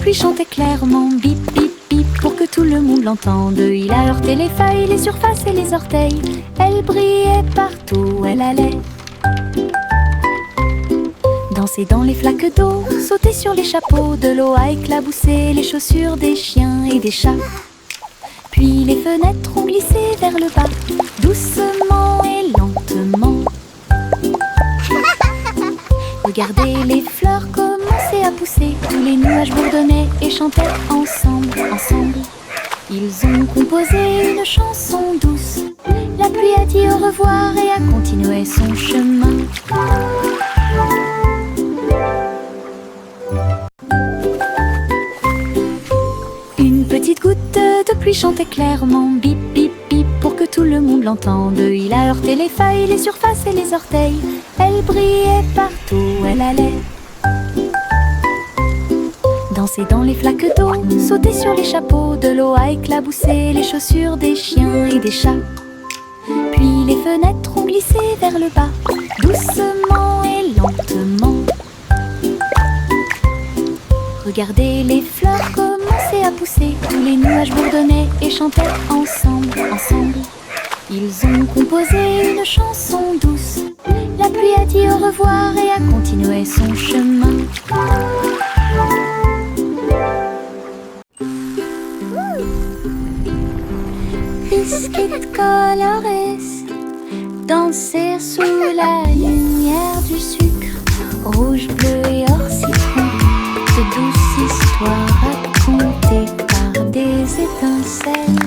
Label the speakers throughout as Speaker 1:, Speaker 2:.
Speaker 1: pluie chantait clairement. Bip, bip, bip, pour que tout le monde l'entende. Il a heurté les feuilles, les surfaces et les orteils. Elle brillait partout où elle allait. Danser dans les flaques d'eau, sauter sur les chapeaux. De l'eau a éclaboussé les chaussures des chiens et des chats. Puis les fenêtres ont glissé vers le bas, doucement et lentement. Regardez les fleurs commencer à pousser. Tous les nuages bourdonnaient et chantaient ensemble, ensemble. Ils ont composé une chanson douce. La pluie a dit au revoir et a continué son chemin. Une petite goutte de pluie chantait clairement. Bip, bip, bip, pour que tout le monde l'entende. Il a heurté les feuilles, les surfaces et les orteils. Elle brillait partout où elle allait. Danser dans les flaques d'eau, sauter sur les chapeaux. De l'eau a éclaboussé les chaussures des chiens et des chats. Puis les fenêtres ont glissé vers le bas, doucement et lentement. Regardez les fleurs commencer à pousser. Tous les nuages bourdonnaient et chantaient ensemble, ensemble. Ils ont composé une chanson douce. La pluie a dit au revoir et a continué son chemin. Biscuits colorés, danser sous la lumière du sucre. Rouge, bleu et or citron, de douces histoires racontées par des étincelles.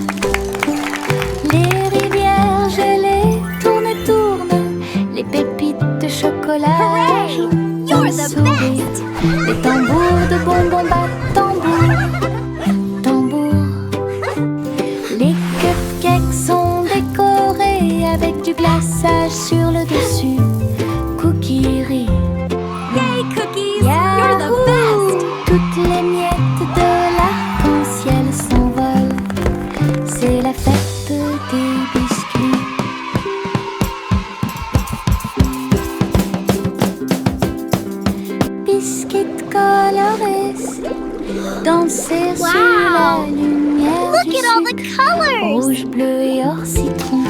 Speaker 1: Les rivières gelées tournent et tournent, les pépites de chocolat jouent d'un sourire. Les tambours de bonbons battent tambour, tambour. Les cupcakes sont décorés avec du glaçage sur le dessus. Cookies rient.
Speaker 2: Yay, cookies!
Speaker 1: Yahoo!
Speaker 2: You're the best!
Speaker 1: Toutes les miettes de l'arc-en-ciel s'envolent. C'est la fête des biscuits. Biscuits colorés, danser sous la lumière
Speaker 2: Look
Speaker 1: du
Speaker 2: at all the
Speaker 1: sucre.
Speaker 2: colors!
Speaker 1: Rouge, bleu et or citron,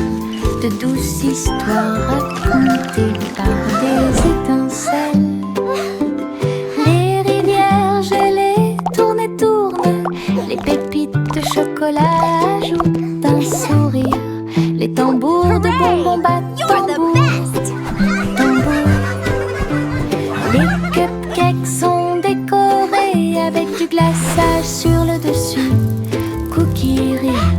Speaker 1: de douces histoires racontées par des étincelles. Les rivières gelées tournent et tournent, les pépites de chocolat ajoutent un sourire. Les tambours de bonbons battent
Speaker 2: You're the
Speaker 1: tambour,
Speaker 2: best!
Speaker 1: tambour. Les cupcakes sont décorés avec du glaçage sur le dessus. Cookies rient.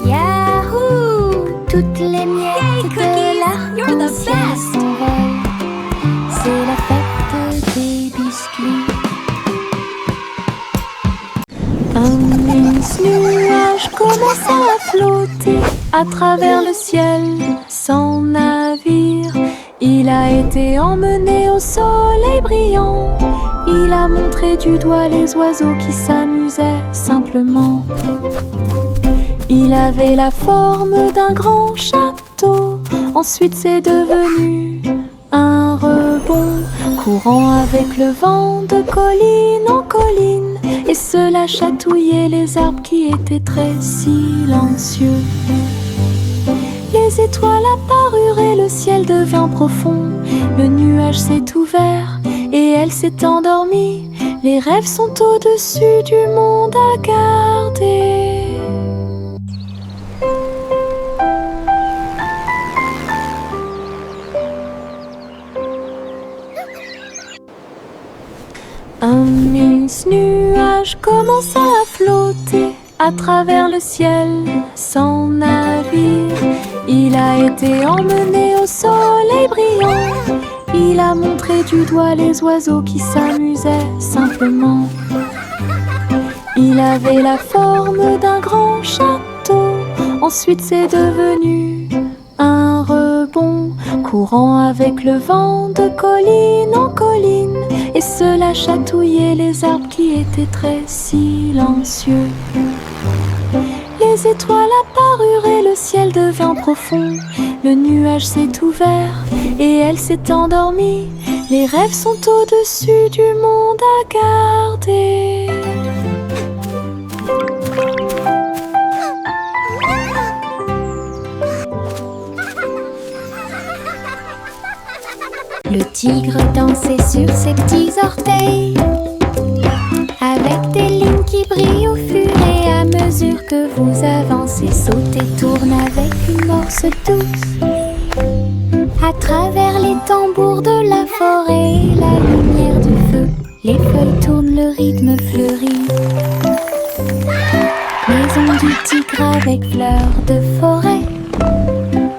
Speaker 1: Yahoo! Toutes les miettes
Speaker 2: Yay,
Speaker 1: de
Speaker 2: cookies! You're the
Speaker 1: l'arc-en-ciel
Speaker 2: best!
Speaker 1: s'envolent. C'est la fête des biscuits. Un immense nuage commença à flotter à travers le ciel sans navire. Il a été emmené au soleil brillant. Il a montré du doigt les oiseaux qui s'amusaient simplement. Il avait la forme d'un grand château. Ensuite c'est devenu un rebond, courant avec le vent de colline en colline. Et cela chatouillait les arbres qui étaient très silencieux. Les étoiles apparurent et le ciel devint profond. Le nuage s'est ouvert et elle s'est endormie. Les rêves sont au-dessus du monde à garder. Un immense nuage commença à flotter à travers le ciel sans navire. Il a été emmené au soleil brillant. Il a montré du doigt les oiseaux qui s'amusaient simplement. Il avait la forme d'un grand château. Ensuite c'est devenu un rebond, courant avec le vent de colline en colline. Et cela chatouillait les arbres qui étaient très silencieux. Les étoiles apparurent et le ciel devint profond. Le nuage s'est ouvert et elle s'est endormie. Les rêves sont au-dessus du monde à garder. Le tigre dansait sur ses petits orteils, avec des lignes qui brillent au fur et à mesure que vous avancez. Saute et tourne avec une morse douce, à travers les tambours de la forêt et la lumière du feu. Les feuilles tournent, le rythme fleurit. Maison du tigre avec fleurs de forêt.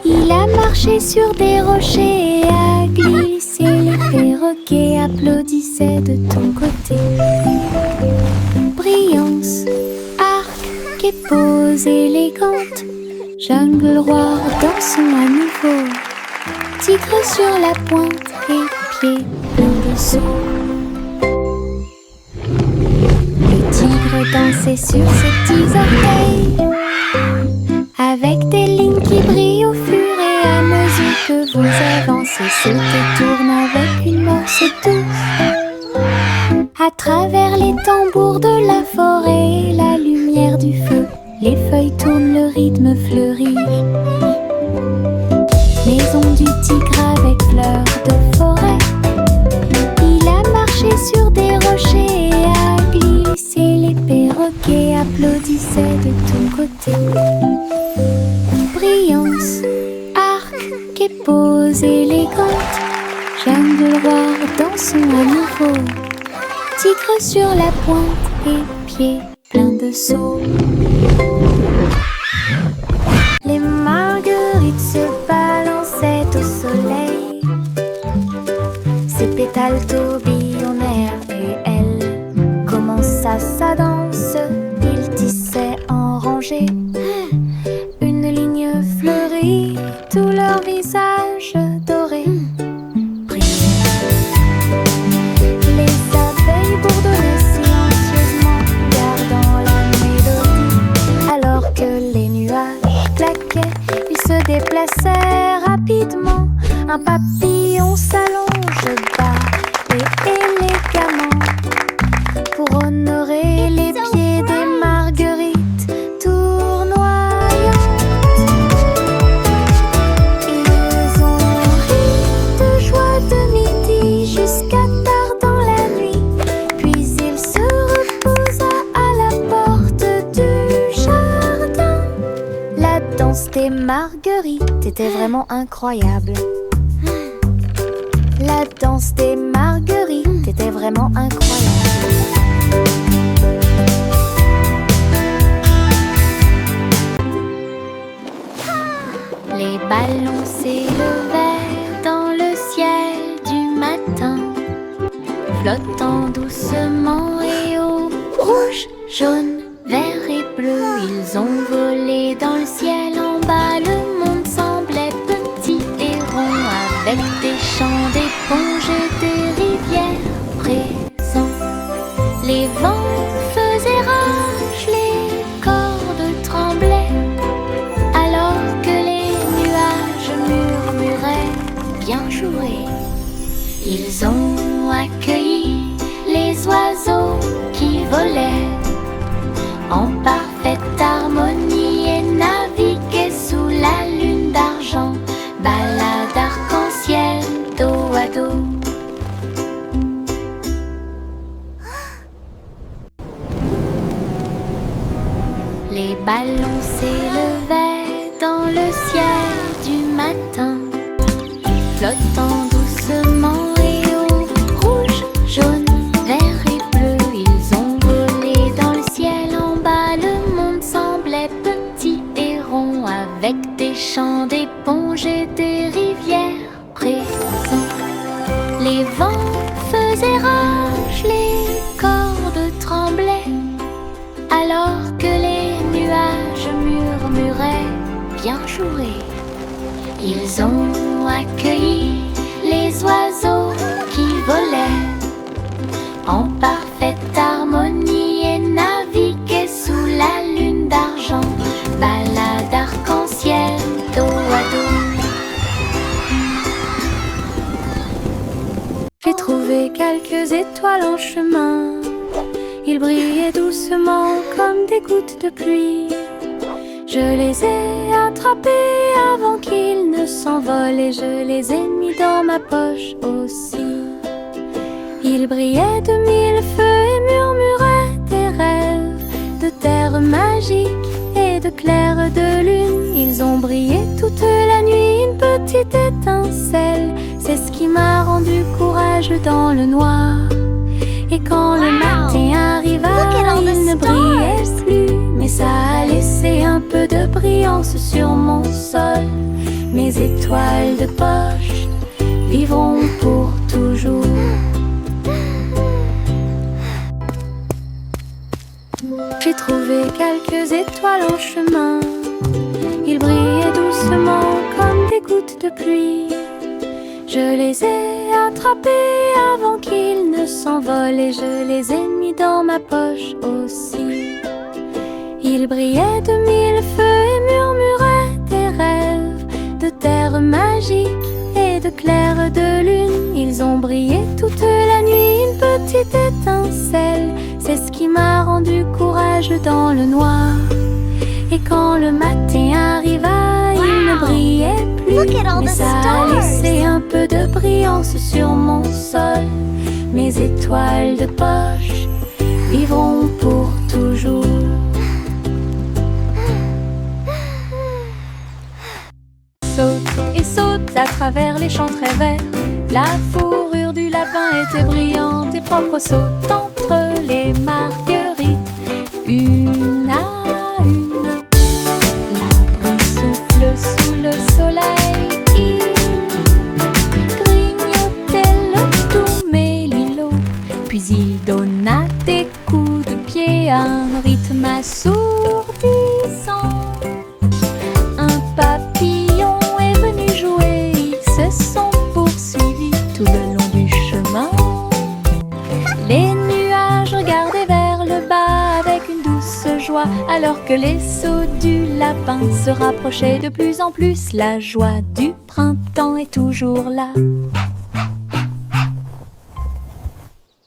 Speaker 1: Il a marché sur des rochers et a glissé. Les perroquets applaudissaient de ton côté. Brillance, arc et pose élégante. Jungle roi, dansons à nouveau. Tigre sur la pointe et pieds pleins de saut. Le tigre dansait sur ses petits orteils, avec des lignes qui brillent au fur et à mesure que vous avancez. Saute et tourne avec une morse douce, à travers les tambours de la forêt et la lumière du feu. Les feuilles tournent, le rythme fleurit. Maison du tigre avec fleurs de forêt. Il a marché sur des rochers et a glissé. Les perroquets applaudissaient de ton côté. Brillance, arc et pose élégante. Jungle roi, dansons à nouveau. Tigre sur la pointe et pieds pleins de sauts. Les marguerites se balançaient au soleil. Ses pétales tourbillonnèrent et elle commença sa danse. Il tissait en rangée une ligne fleurie, tout leur visage doré. Les abeilles bourdonnaient silencieusement, gardant la mélodie, alors que les nuages claquaient. Ils se déplaçaient rapidement. Un papillon s'allonge bas et élégamment pour honorer les pieds des marguerites tournoyantes. Ils ont ri de joie de midi jusqu'à tard dans la nuit. Puis il se reposa à la porte du jardin. La danse des marguerites était vraiment incroyable. La danse des marguerites était vraiment incroyable. Les ballons s'élevaient dans le ciel du matin, flottant doucement et haut. Rouge, jaune, vert et bleu, ils ont volé dans le ciel. En bas, le monde semblait petit et rond, avec des champs d'éponges et des rivières présents. Les vents faisaient rage, les cordes tremblaient, alors que les nuages murmuraient bien joué. Ils ont accueilli les oiseaux qui volaient en parfaite harmonie et naviguaient sous la lune d'argent. Balade arc-en-ciel, dos à dos. Les ballons s'élevaient dans le ciel du matin, flottant doucement et haut. Rouge, jaune, vert et bleu, ils ont volé dans le ciel. En bas, le monde semblait petit et rond, avec des champs d'éponges et des rivières présents. Les vents faisaient rage, les cordes tremblaient, alors que les nuages murmuraient bien joué. Ils ont accueilli les oiseaux qui volaient en parfaite harmonie et naviguaient sous la lune d'argent. Balade arc-en-ciel, dos à dos. quelques étoiles en chemin. Ils brillaient doucement comme des gouttes de pluie. Je les ai attrapés avant qu'ils ne s'envolent et je les ai mis dans ma poche aussi. Ils brillaient de mille feux et murmuraient des rêves de terre magique et de clair de lune. Ils ont brillé toute la nuit, une petite étincelle. C'est ce qui m'a rendu courageux dans le noir. Et quand le matin arriva, il ne brillait plus, mais ça a laissé un peu de brillance sur mon sol. Mes étoiles de poche vivront pour toujours. J'ai trouvé quelques étoiles en chemin. Ils brillaient doucement comme des gouttes de pluie. Je les ai attrapés avant qu'ils ne s'envolent et je les ai mis dans ma poche aussi. Ils brillaient de mille feux et murmuraient des rêves de terre magique et de clair de lune. Ils ont brillé toute la nuit, une petite étincelle. C'est ce qui m'a rendu courageux dans le noir. Et quand le matin arriva, il ne brillait plus, mais ça a laissé un peu de brillance sur mon sol. Mes étoiles de poche vivront pour toujours. Saute et saute à travers les champs très verts. La fourrure du lapin était brillante et propre. Saute entre les marguerites, une à une. La brume souffle sous le soleil. Il grignotait le tout mélilo, puis il donna des coups de pied à un rythme assourdissant. Un papillon est venu jouer, ils se sont poursuivis tout le long du chemin. Les nuages regardaient vers le bas avec une douce joie, alors que les sauts du lapin se rapprochaient de plus en plus. La joie du printemps est toujours là.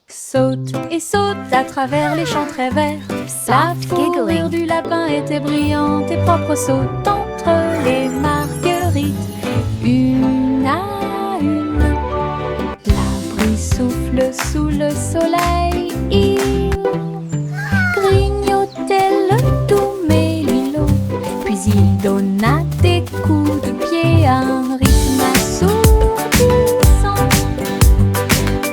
Speaker 1: Saute et saute à travers les champs très verts. La fourrure du lapin était brillante et propre. Saute entre les marguerites, une à une. L'abri souffle sous le soleil. Il grignotait le doux mélilo, puis il donna des coups de pied à un rythme assourdissant.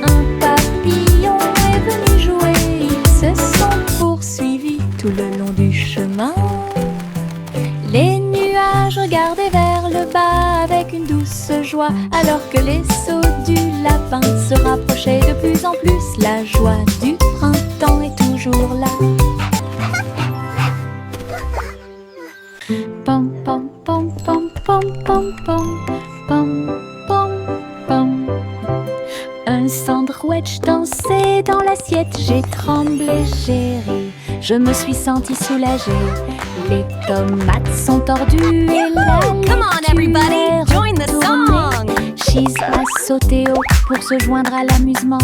Speaker 1: Un papillon est venu jouer, ils se sont poursuivis tout le long du chemin. Les nuages regardaient vers le bas avec une douce joie, alors que les sauts du lapin se rapprochaient de plus en plus. La joie du printemps est toujours là. Pom pom pom pom pom pom pom pom pom pom. Un sandwich dansait dans l'assiette. J'ai tremblé, j'ai ri, je me suis sentie soulagée. Les tomates sont tordues et la
Speaker 2: Come on, everybody, join the song.
Speaker 1: Cheese a sauté haut pour se joindre à l'amusement.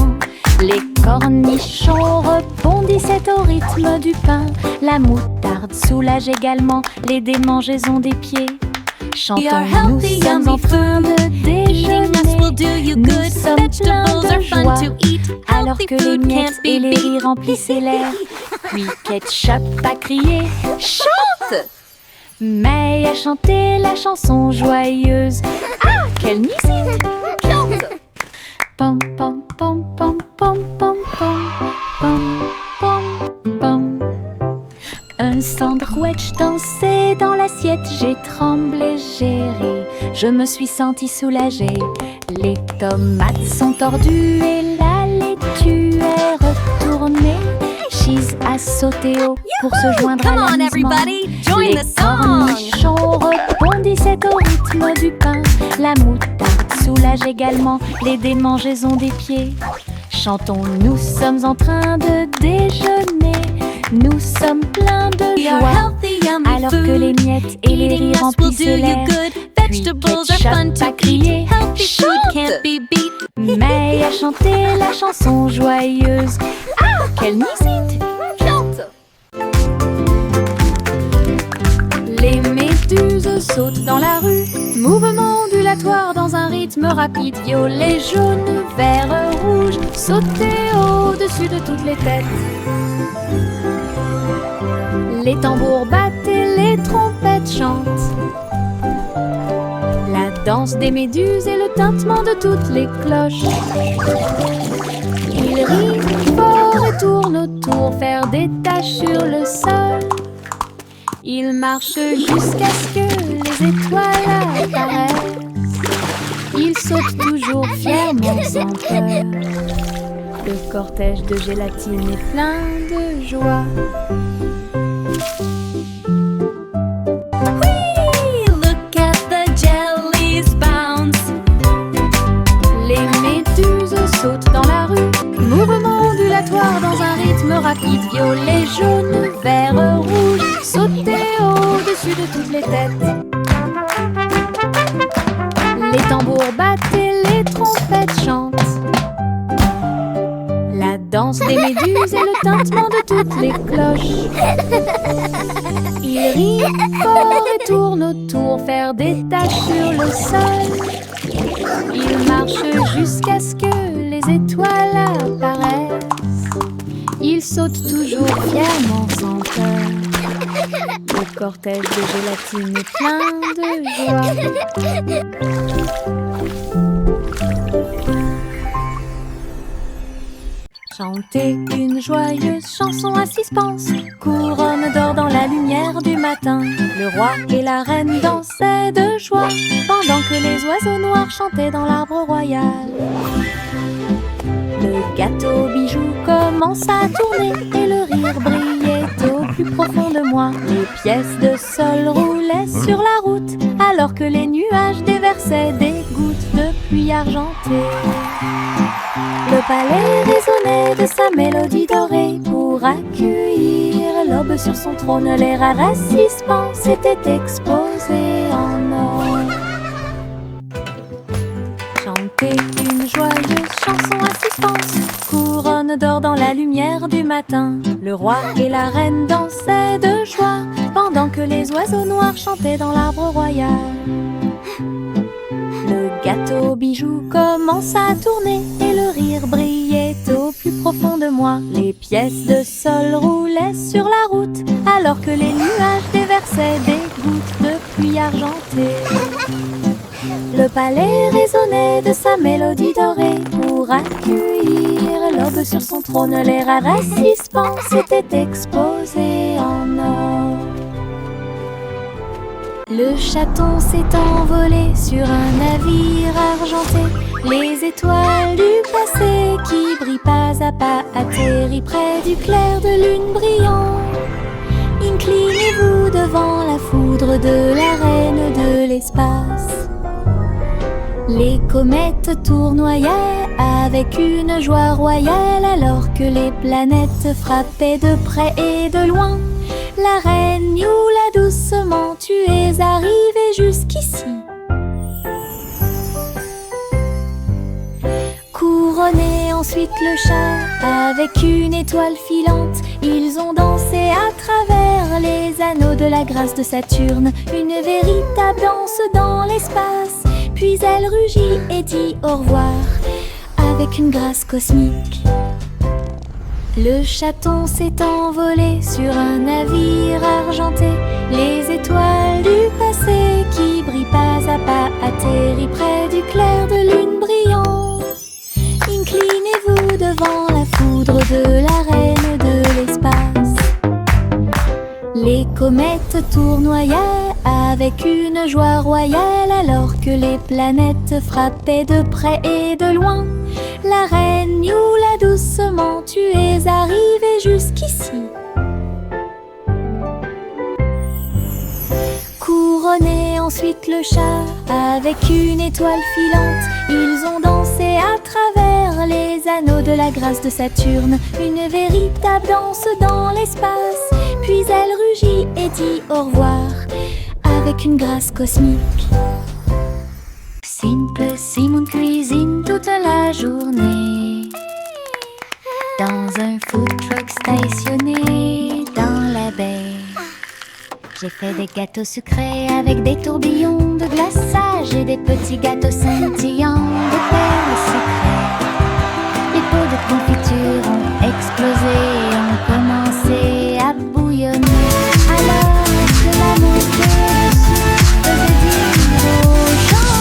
Speaker 1: Les cornichons rebondissaient au rythme du pain. La moutarde soulage également les démangeaisons des pieds. Chantons, nous sommes en train de déjeuner. Nous sommes pleins de joie, alors que les miettes et les rires remplissaient l'air. Puis Ketchup a crié « Chante !» May a chanté la chanson joyeuse. Ah, quelle musique! Chante! Pom pom pom pom pom pom pom pom pom pom. Un sandwich dansait dans l'assiette. J'ai tremblé, j'ai ri, je me suis sentie soulagée. Les tomates sont tordues et la laitue est retournée. Cheese a sauté haut pour se joindre à l'amusement.
Speaker 2: Join
Speaker 1: Les
Speaker 2: the song.
Speaker 1: cornichons rebondissaient au rythme du pain. La moutarde soulage également les démangeaisons des pieds. Chantons, nous sommes en train de déjeuner. Nous sommes pleins de joie, alors que les miettes et les rires remplissaient l'air. Puis Ketchup a crié « Chante !» met à chanter la chanson joyeuse. Ah, quelle musique! Chante! Les méduses sautent dans la rue, mouvement ondulatoire dans un rythme rapide. Violet, jaune, vert, rouge, sauter au-dessus de toutes les têtes. Les tambours battent et les trompettes chantent. La danse des méduses et le tintement de toutes les cloches. Ils rient fort et tournent autour, faire des taches sur le sol. Ils marchent jusqu'à ce que les étoiles apparaissent. Ils sautent toujours fièrement sans peur. Le cortège de gélatine est plein de joie. Sautent dans la rue, mouvement ondulatoire dans un rythme rapide. Violet, jaune, vert, rouge, sauter au-dessus de toutes les têtes. Les tambours battent et les trompettes chantent. La danse des méduses et le tintement de toutes les cloches. Ils rient fort et tournent autour, faire des taches sur le sol. Ils marchent jusqu'à ce que les étoiles apparaissent. Ils sautent toujours fièrement sans peur. Le cortège de gélatine est plein de joie. Chantez une joyeuse chanson à suspense, couronne d'or dans la lumière du matin. Le roi et la reine dansaient de joie, pendant que les oiseaux noirs chantaient dans l'arbre royal. Le gâteau bijou commença à tourner et le rire brillait au plus profond de moi. Les pièces de sol roulaient sur la route, alors que les nuages déversaient des gouttes de pluie argentée. Le palais résonnait de sa mélodie dorée pour accueillir l'aube sur son trône. Les rares assistants s'étaient exposés en or. Chantez une joyeuse chanson à suspense, couronne d'or dans la lumière du matin. Le roi et la reine dansaient de joie, pendant que les oiseaux noirs chantaient dans l'arbre royal. Le gâteau bijou commença à tourner et le rire brillait au plus profond de moi. Les pièces de sol roulaient sur la route, alors que les nuages déversaient des gouttes de pluie argentée. Le palais résonnait de sa mélodie dorée pour accueillir l'aube sur son trône. Les rares assistants s'étaient exposés en or. Le chaton s'est envolé sur un navire argenté. Les étoiles du passé qui brillent pas à pas atterrissent près du clair de lune brillant. Inclinez-vous devant la foudre de la reine de l'espace. Les comètes tournoyaient avec une joie royale, alors que les planètes frappaient de près et de loin. La reine Youla, doucement, tu es arrivée jusqu'ici. Couronné ensuite le chat avec une étoile filante. Ils ont dansé à travers les anneaux de la grâce de Saturne. Une véritable danse dans l'espace. Puis elle rugit et dit au revoir avec une grâce cosmique. Le chaton s'est envolé sur un navire argenté. Les étoiles du passé qui brillent pas à pas atterrissent près du clair de lune brillant. Inclinez-vous devant la foudre de la reine de l'espace. Les comètes tournoyaient avec une joie royale, alors que les planètes frappaient de près et de loin. La reine Youla, doucement, tu es arrivée jusqu'ici. Couronné ensuite le chat avec une étoile filante. Ils ont dansé à travers les anneaux de la grâce de Saturne. Une véritable danse dans l'espace. Puis elle rugit et dit au revoir avec une grâce cosmique. Simple Simon cuisine toute la journée dans un food truck stationné dans la baie. J'ai fait des gâteaux sucrés avec des tourbillons de glaçage et des petits gâteaux scintillants de perles sucrées. Les pots de confiture ont explosé et ont commencé à bouillonner. Alors que la montée dessus faisait dire aux gens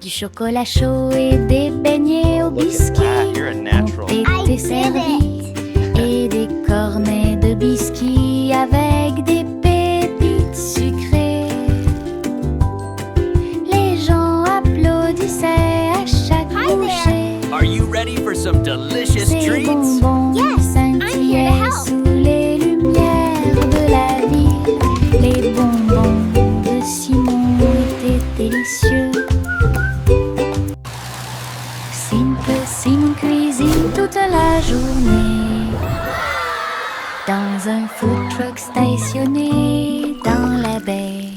Speaker 1: du chocolat chaud et des beignets au biscuit ont été servis. Et des cornets de biscuits avec des pépites sucrées. Les gens applaudissaient à chaque bouchée.
Speaker 3: Are you ready for some delicious
Speaker 1: Ces
Speaker 3: treats?
Speaker 1: bonbons scintillaient sous les lumières de la ville. Les bonbons de Simon étaient délicieux. Simon cuisine toute la journée dans un food truck stationné dans la baie.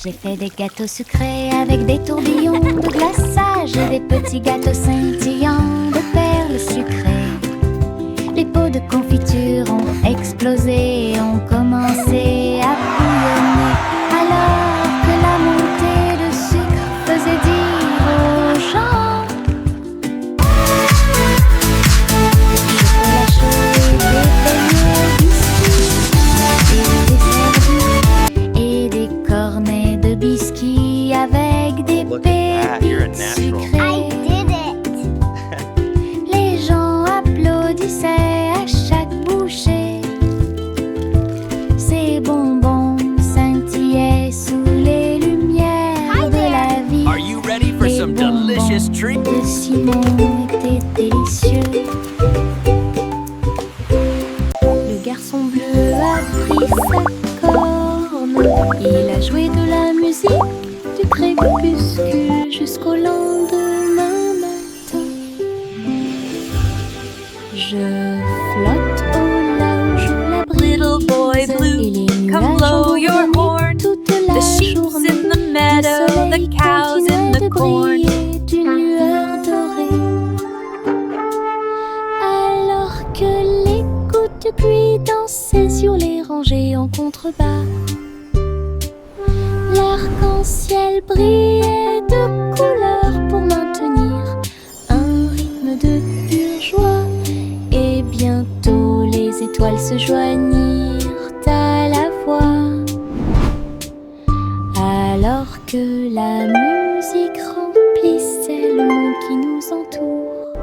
Speaker 1: J'ai fait des gâteaux sucrés avec des tourbillons de glaçage et des petits gâteaux scintillants de perles sucrées. Les pots de confiture ont explosé et ont commencé à bouillonner. Alors que la montée de sucre faisait dire aux gens avec des pépites sucrées. Les gens applaudissaient à chaque bouchée. Ces bonbons scintillaient sous les lumières de la vie.
Speaker 3: Are you ready for
Speaker 1: Les
Speaker 3: some
Speaker 1: bonbons
Speaker 3: delicious treats?
Speaker 1: de Simon étaient délicieux. Le garçon bleu a pris sa corne. Il a joué de la musique du crépuscule jusqu'au lendemain matin. Je flotte au large où la brise
Speaker 2: Little boy blue,
Speaker 1: et les
Speaker 2: come
Speaker 1: nuages
Speaker 2: blow your
Speaker 1: envolent
Speaker 2: horn.
Speaker 1: toute la
Speaker 2: The sheep's
Speaker 1: journée.
Speaker 2: in the meadow,
Speaker 1: Le
Speaker 2: the
Speaker 1: soleil
Speaker 2: cows in
Speaker 1: continue
Speaker 2: the
Speaker 1: de
Speaker 2: corn.
Speaker 1: briller d'une lueur dorée. Alors que les gouttes de pluie dansaient sur les rangées en contrebas, l'arc-en-ciel brillait de couleurs pour maintenir un rythme de pure joie. Et bientôt les étoiles se joignirent à la voix. Alors que la musique remplissait le monde qui nous entoure,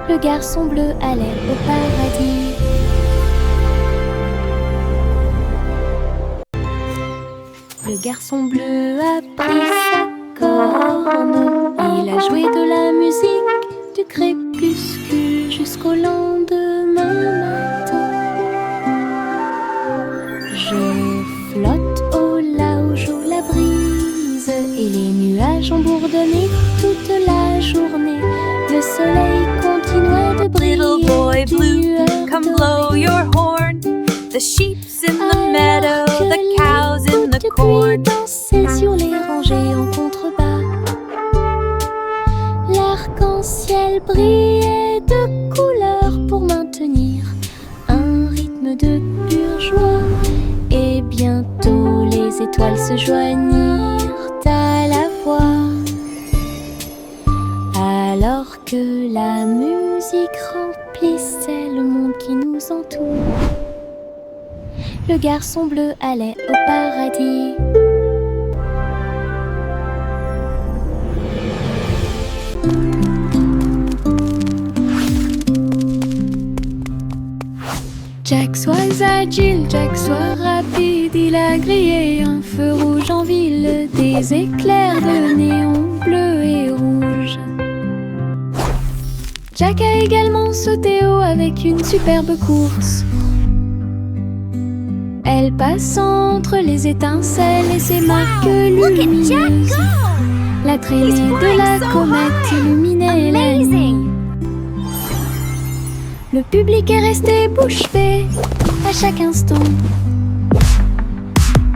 Speaker 1: le garçon bleu allait au paradis. Le garçon bleu a pris sa corne. Il a joué de la musique du crépuscule jusqu'au lendemain matin. Je flotte au large où la brise et les nuages ont bourdonné toute la journée. Le soleil continuait de briller.
Speaker 2: Little boy
Speaker 1: d'une
Speaker 2: blue,
Speaker 1: lueur
Speaker 2: come
Speaker 1: dorée.
Speaker 2: blow your horn. The sheep's in the meadow,
Speaker 1: Alors que
Speaker 2: the
Speaker 1: les
Speaker 2: cows in
Speaker 1: gouttes
Speaker 2: the
Speaker 1: de
Speaker 2: corn.
Speaker 1: pluie dansaient sur les rangées en contrebas, l'arc-en-ciel brillait de couleurs pour maintenir un rythme de pure joie. Et bientôt les étoiles se joignirent à la voix. Alors que la musique remplissait le monde qui nous entoure, le garçon bleu allait au paradis. Jack soit agile, Jack soit rapide, il a grillé un feu rouge en ville, des éclairs de néon bleu et rouge. Jack a également sauté haut avec une superbe course. Elle passe entre les étincelles et ses marques lumineuses. La traînée de la comète illuminait la nuit. Le public est resté bouche bée à chaque instant.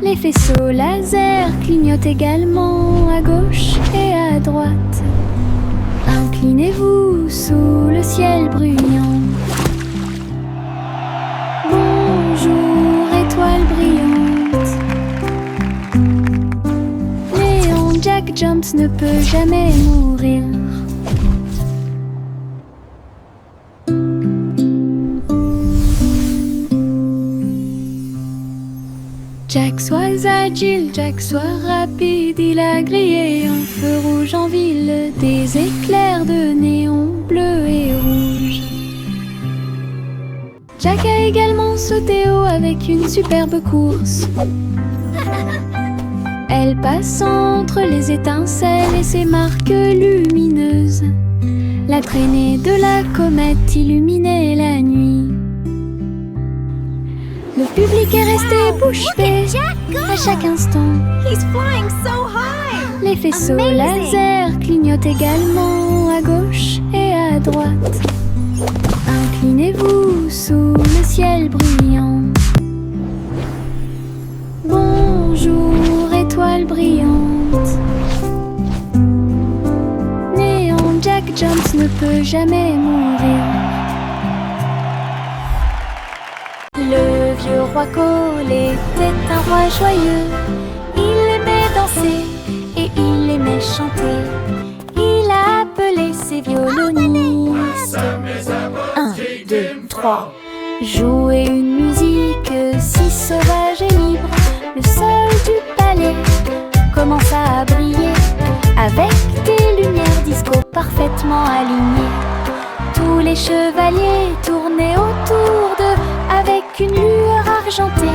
Speaker 1: Les faisceaux laser clignotent également à gauche et à droite. Inclinez-vous sous le ciel bruyant. Bonjour, étoile brillante. Léon Jack Jones ne peut jamais mourir. Jack soit agile, Jack soit rapide, il a grillé un feu rouge en ville, des éclairs de néon bleu et rouge. Jack a également sauté haut avec une superbe course. Elle passe entre les étincelles et ses marques lumineuses. La traînée de la comète illuminait la nuit. Le public est resté bouche bée à chaque instant.
Speaker 2: He's flying so high!
Speaker 1: Les faisceaux
Speaker 2: Amazing.
Speaker 1: laser clignotent également à gauche et à droite. Inclinez-vous sous le ciel bruyant. Bonjour, étoile brillante. Néon Jack Jones ne peut jamais mourir. Le vieux roi Cole était un roi joyeux. Il aimait danser et il aimait chanter. Il a appelé ses violonistes. 1, 2, 3. Jouer une musique si sauvage et libre. Le sol du palais commença à briller avec des lumières disco parfaitement alignées. Tous les chevaliers tournaient autour d'eux avec une lueur argentée.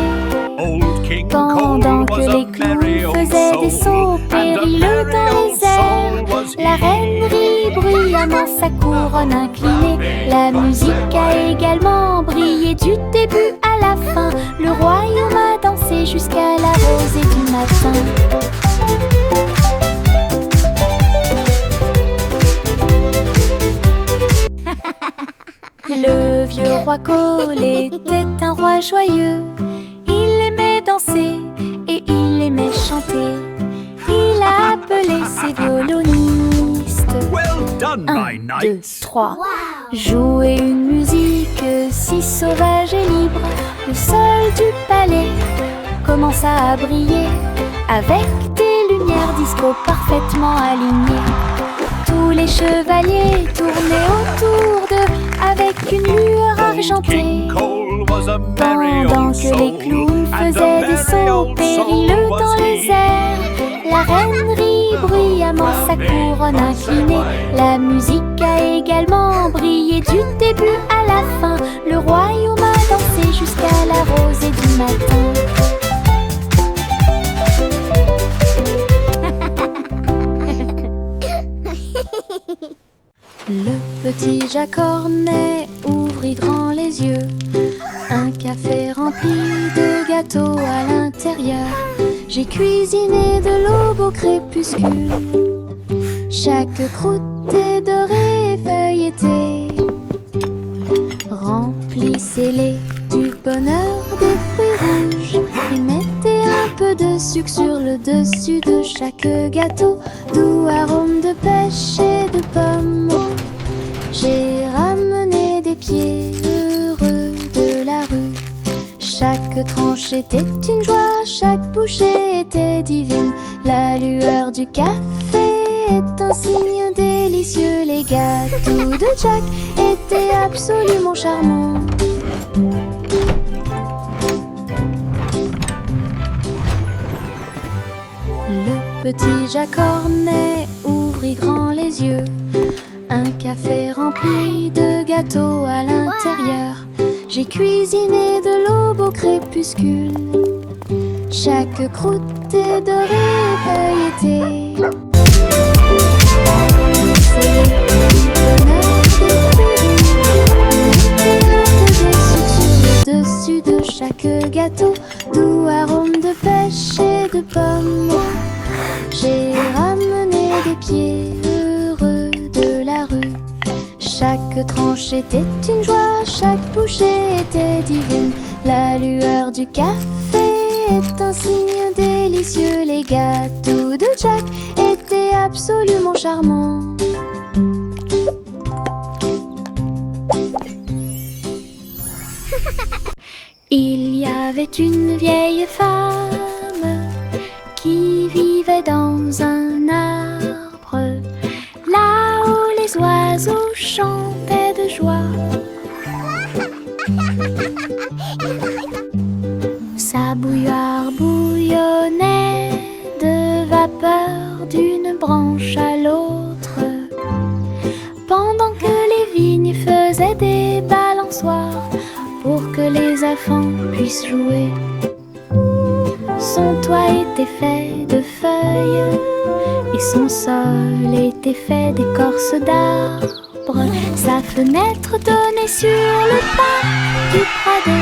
Speaker 3: Old King
Speaker 1: Pendant
Speaker 3: Cole
Speaker 1: que
Speaker 3: was a
Speaker 1: les
Speaker 3: merry
Speaker 1: clowns
Speaker 3: old
Speaker 1: faisaient des
Speaker 3: soul,
Speaker 1: sauts
Speaker 3: and a
Speaker 1: périlleux
Speaker 3: merry
Speaker 1: dans
Speaker 3: old
Speaker 1: les airs,
Speaker 3: soul was
Speaker 1: la
Speaker 3: he.
Speaker 1: reine rit bruyamment sa couronne inclinée. La musique a également brillé du début à la fin. Le royaume a dansé jusqu'à la rosée du matin. Le vieux roi Cole était un roi joyeux. Il aimait danser et il aimait chanter. Il a appelé ses violonistes.
Speaker 3: Well done,
Speaker 1: 1,
Speaker 3: my
Speaker 1: 2,
Speaker 3: knights.
Speaker 1: 3. Jouer une musique si sauvage et libre. Le sol du palais commença à briller avec des lumières disco parfaitement alignées. Tous les chevaliers tournaient autour d'eux avec une lueur
Speaker 3: Old
Speaker 1: argentée.
Speaker 3: King Cole was a merry
Speaker 1: Pendant
Speaker 3: old
Speaker 1: que
Speaker 3: soul,
Speaker 1: les clowns
Speaker 3: and a
Speaker 1: faisaient des
Speaker 3: merry
Speaker 1: sauts
Speaker 3: old
Speaker 1: périlleux
Speaker 3: soul
Speaker 1: dans
Speaker 3: was
Speaker 1: les
Speaker 3: he.
Speaker 1: airs, la reine rit bruyamment sa couronne inclinée. La musique a également brillé du début à la fin. Le royaume a dansé jusqu'à la rosée du matin. Le petit Jack Cornet ouvrit grand les yeux. Un café rempli de gâteaux à l'intérieur. J'ai cuisiné de l'aube au crépuscule. Chaque croûte est dorée et feuilletée. Remplissez-les du bonheur des fruits rouges. Et mettez un peu de sucre sur le dessus de chaque gâteau. Doux arôme de pêche et de pommes. J'ai ramené des pieds heureux de la rue. Chaque tranche était une joie, chaque bouchée était divine. La lueur du café est un signe délicieux. Les gâteaux de Jack étaient absolument charmants. Le petit Jack Cornet ouvrit grand les yeux. Un café rempli de gâteaux à l'intérieur. J'ai cuisiné de l'aube au crépuscule. Chaque croûte est dorée et feuilletée. C'est le bonheur des fruits. Mettez un peu de sucre sur le dessus de chaque gâteau. Doux arôme de pêche et de pommes. J'ai ramené des pieds heureux de la rue. Chaque tranche était une joie, chaque bouchée était divine. La lueur du café est un signe délicieux, les gâteaux de Jack étaient absolument charmants. Il y avait une vieille femme qui vivait dans un arbre, là où les oiseaux chantaient de joie. Sa bouilloire bouillonnait de vapeur d'une branche à l'autre, pendant que les vignes faisaient des balançoires pour que les enfants puissent jouer. Son toit était fait de feuilles et son sol était fait d'écorce d'arbre. Sa fenêtre donnait sur le parc du Prado.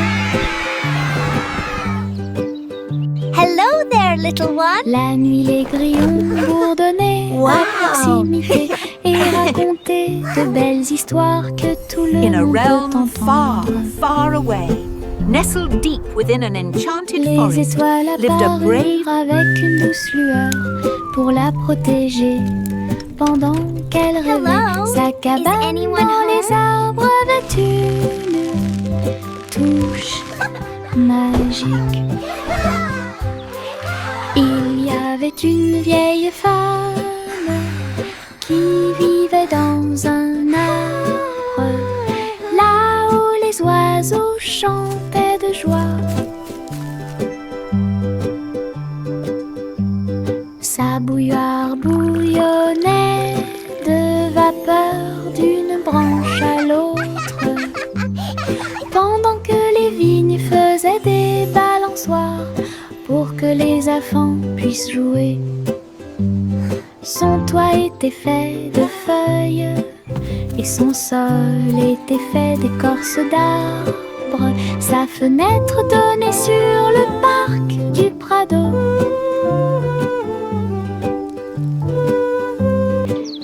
Speaker 4: Hello there, little one.
Speaker 1: La nuit, les grillons bourdonnaient à proximité et racontaient de belles histoires que tout le
Speaker 2: In a
Speaker 1: monde
Speaker 2: realm
Speaker 1: peut
Speaker 2: far,
Speaker 1: entendre.
Speaker 2: far away, nestled deep within an enchanted
Speaker 1: Les
Speaker 2: forest,
Speaker 1: étoiles
Speaker 2: lived a brave
Speaker 1: apparurent avec une douce lueur pour la protéger pendant qu'elle rêvait.
Speaker 4: Hello,
Speaker 1: Sa cabane dans
Speaker 4: anyone home?
Speaker 1: les arbres avait une touche magique. Il y avait une vieille femme qui vivait dans un arbre, là où les oiseaux chantaient de joie. Sa bouilloire bouillonnait de vapeur d'une branche à l'autre, pendant que les vignes faisaient des balançoires pour que les enfants puissent jouer. Son toit était fait de feuilles et son sol était fait d'écorce d'arbre. Sa fenêtre donnait sur le parc du Prado.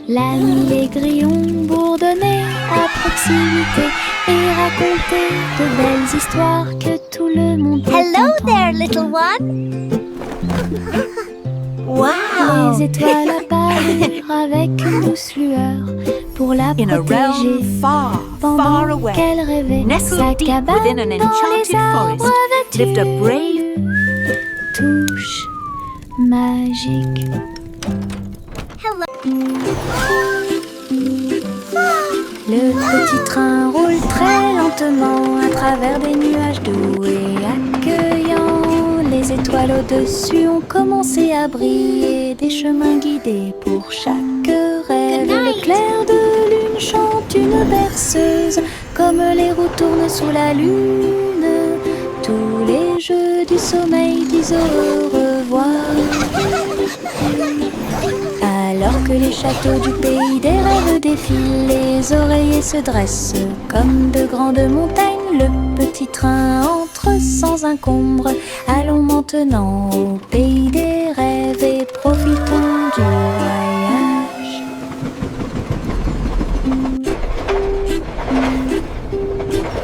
Speaker 1: La nuit, les grillons bourdonnaient à proximité et racontaient de belles histoires que tout le monde peut
Speaker 4: Hello
Speaker 1: entendre.
Speaker 4: there, little one. Wow.
Speaker 1: Les étoiles apparurent avec une douce lueur pour la
Speaker 2: in a
Speaker 1: protéger
Speaker 2: realm far, far
Speaker 1: pendant
Speaker 2: away,
Speaker 1: qu'elle rêvait.
Speaker 2: nestled
Speaker 1: Sa
Speaker 2: deep
Speaker 1: cabane
Speaker 2: within an
Speaker 1: dans
Speaker 2: enchanted
Speaker 1: les arbres
Speaker 2: forest,
Speaker 1: avait
Speaker 2: lived a
Speaker 1: une
Speaker 2: brave
Speaker 1: touche magique. Le petit train roule très lentement à travers des nuages doux et accueillants. Les étoiles au-dessus ont commencé à briller, des chemins guidés pour chaque rêve. Le clair de lune chante une berceuse, comme les roues tournent sous la lune. Tous les jeux du sommeil disent au revoir. Alors que les châteaux du pays des rêves défilent, les oreillers se dressent comme de grandes montagnes. Le petit train entre sans encombre. Allons maintenant au pays des rêves et profitons du voyage.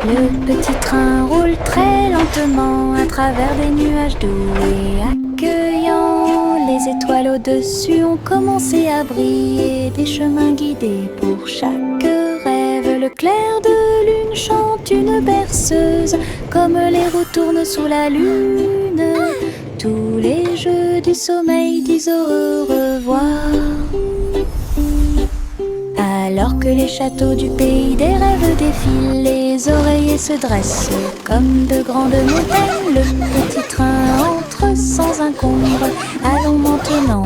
Speaker 1: Le petit train roule très lentement à travers des nuages doux et accueillants. Les étoiles au-dessus ont commencé à briller, des chemins guidés pour chaque rêve. Le clair de lune chante une berceuse, comme les roues tournent sous la lune. Tous les jeux du sommeil disent au revoir. Alors que les châteaux du pays des rêves défilent, les oreillers se dressent comme de grandes montagnes. Le petit train entre sans encombre. Allons maintenant